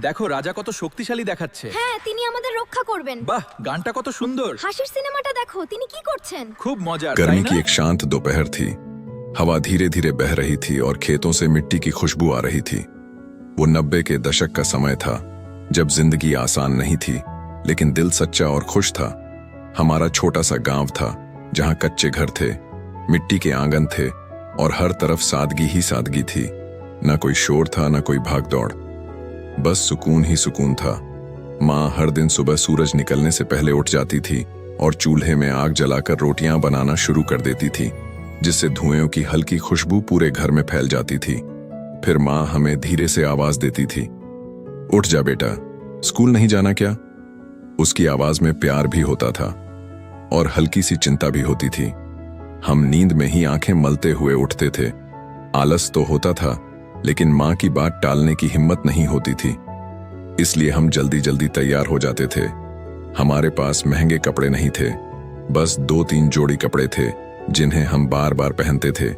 দেখো রাজা কত শক্তিশালী দেখাচ্ছে। হ্যাঁ, তিনি আমাদের রক্ষা করবেন। বাহ, গানটা কত সুন্দর। হাসির সিনেমাটা দেখো, তিনি কি করছেন? খুব মজার। गर्मी की एक शांत दोपहर थी। हवा धीरे धीरे बह रही थी और खेतों से मिट्टी की खुशबू आ रही थी। वो 90 के दशक का समय था, जब जिंदगी आसान नहीं थी, लेकिन दिल सच्चा और खुश था। हमारा छोटा सा गांव था, जहां कच्चे घर थे, मिट्टी के आंगन थे और हर तरफ सादगी ही सादगी थी। न कोई शोर था, न कोई भाग दौड़, बस सुकून ही सुकून था। माँ हर दिन सुबह सूरज निकलने से पहले उठ जाती थी और चूल्हे में आग जलाकर रोटियां बनाना शुरू कर देती थी, जिससे धुएं की हल्की खुशबू पूरे घर में फैल जाती थी। फिर माँ हमें धीरे से आवाज देती थी, उठ जा बेटा, स्कूल नहीं जाना क्या? उसकी आवाज में प्यार भी होता था और हल्की सी चिंता भी होती थी। हम नींद में ही आंखें मलते हुए उठते थे। आलस तो होता था, लेकिन माँ की बात टालने की हिम्मत नहीं होती थी, इसलिए हम जल्दी जल्दी तैयार हो जाते थे। हमारे पास महंगे कपड़े नहीं थे, बस 2-3 जोड़ी कपड़े थे जिन्हें हम बार बार पहनते थे,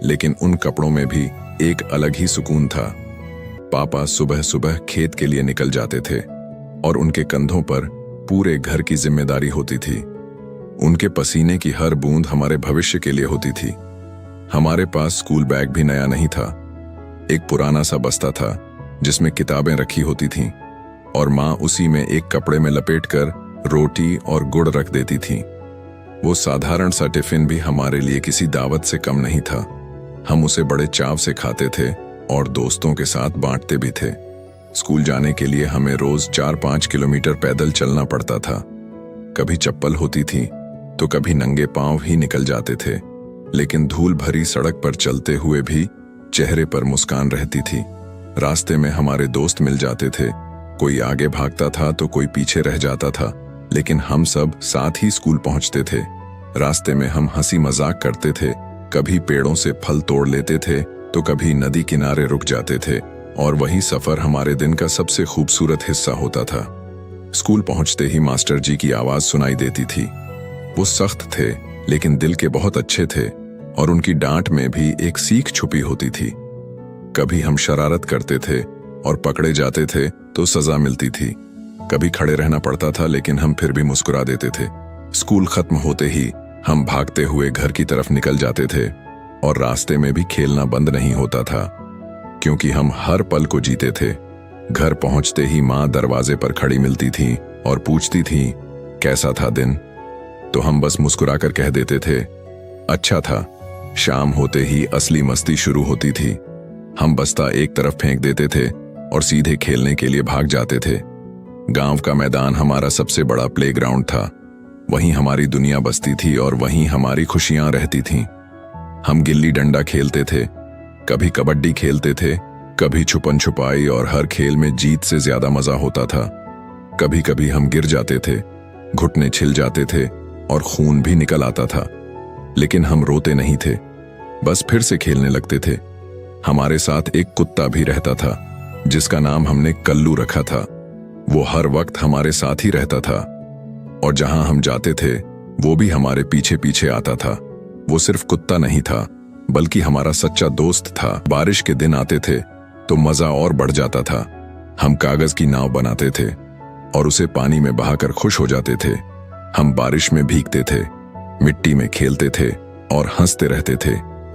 लेकिन उन कपड़ों में भी एक अलग ही सुकून था। पापा सुबह सुबह खेत के लिए निकल जाते थे और उनके कंधों पर पूरे घर की जिम्मेदारी होती थी। उनके पसीने की हर बूंद हमारे भविष्य के लिए होती थी। हमारे पास स्कूल बैग भी नया नहीं था, एक पुराना सा बस्ता था जिसमें किताबें रखी होती थीं और माँ उसी में एक कपड़े में लपेटकर रोटी और गुड़ रख देती थी। वो साधारण सा टिफिन भी हमारे लिए किसी दावत से कम नहीं था। हम उसे बड़े चाव से खाते थे और दोस्तों के साथ बांटते भी थे। स्कूल जाने के लिए हमें रोज 4-5 किलोमीटर पैदल चलना पड़ता था। कभी चप्पल होती थी तो कभी नंगे पांव ही निकल जाते थे, लेकिन धूल भरी सड़क पर चलते हुए भी चेहरे पर मुस्कान रहती थी। रास्ते में हमारे दोस्त मिल जाते थे, कोई आगे भागता था तो कोई पीछे रह जाता था, लेकिन हम सब साथ ही स्कूल पहुंचते थे। रास्ते में हम हंसी मजाक करते थे, कभी पेड़ों से फल तोड़ लेते थे तो कभी नदी किनारे रुक जाते थे, और वही सफर हमारे दिन का सबसे खूबसूरत हिस्सा होता था। स्कूल पहुंचते ही मास्टर जी की आवाज सुनाई देती थी। वो सख्त थे, लेकिन दिल के बहुत अच्छे थे, और उनकी डांट में भी एक सीख छुपी होती थी। कभी हम शरारत करते थे और पकड़े जाते थे तो सजा मिलती थी। कभी खड़े रहना पड़ता था, लेकिन हम फिर भी मुस्कुरा देते थे। स्कूल खत्म होते ही हम भागते हुए घर की तरफ निकल जाते थे और रास्ते में भी खेलना बंद नहीं होता था, क्योंकि हम हर पल को जीते थे। घर पहुंचते ही माँ दरवाजे पर खड़ी मिलती थी और पूछती थी, कैसा था दिन? तो हम बस मुस्कुराकर कह देते थे, अच्छा था। शाम होते ही असली मस्ती शुरू होती थी। हम बस्ता एक तरफ फेंक देते थे और सीधे खेलने के लिए भाग जाते थे। गांव का मैदान हमारा सबसे बड़ा प्लेग्राउंड था। वहीं हमारी दुनिया बसती थी और वहीं हमारी खुशियां रहती थीं। हम गिल्ली डंडा खेलते थे, कभी कबड्डी खेलते थे, कभी छुपन छुपाई, और हर खेल में जीत से ज्यादा मजा होता था। कभी कभी हम गिर जाते थे, घुटने छिल जाते थे और खून भी निकल आता था, लेकिन हम रोते नहीं थे, बस फिर से खेलने लगते थे। हमारे साथ एक कुत्ता भी रहता था, जिसका नाम हमने कल्लू रखा था। वो हर वक्त हमारे साथ ही रहता था, और जहां हम जाते थे वो भी हमारे पीछे पीछे आता था। वो सिर्फ कुत्ता नहीं था, बल्कि हमारा सच्चा दोस्त था। बारिश के दिन आते थे तो मजा और बढ़ जाता था। हम कागज की नाव बनाते थे और उसे पानी में बहाकर खुश हो जाते थे। हम बारिश में भीगते थे, मिट्टी में खेलते थे और हंसते रहते थे,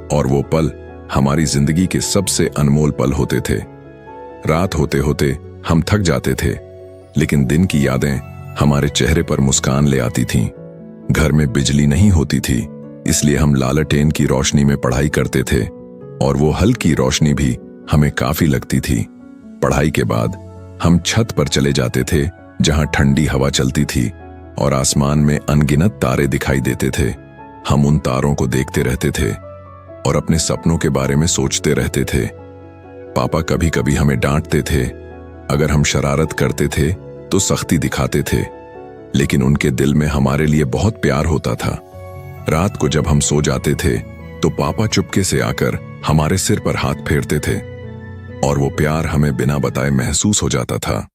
और वो पल हमारी जिंदगी के सबसे अनमोल पल होते थे। रात होते होते हम थक जाते थे, लेकिन दिन की यादें हमारे चेहरे पर मुस्कान ले आती थीं। घर में बिजली नहीं होती थी, इसलिए हम लालटेन की रोशनी में पढ़ाई करते थे, और वो हल्की रोशनी भी हमें काफी लगती थी। पढ़ाई के बाद हम छत पर चले जाते थे, जहां ठंडी हवा चलती थी और आसमान में अनगिनत तारे दिखाई देते थे। हम उन तारों को देखते रहते थे और अपने सपनों के बारे में सोचते रहते थे। पापा कभी कभी हमें डांटते थे, अगर हम शरारत करते थे तो सख्ती दिखाते थे, लेकिन उनके दिल में हमारे लिए बहुत प्यार होता था। रात को जब हम सो जाते थे तो पापा चुपके से आकर हमारे सिर पर हाथ फेरते थे, और वो प्यार हमें बिना बताए महसूस हो जाता था।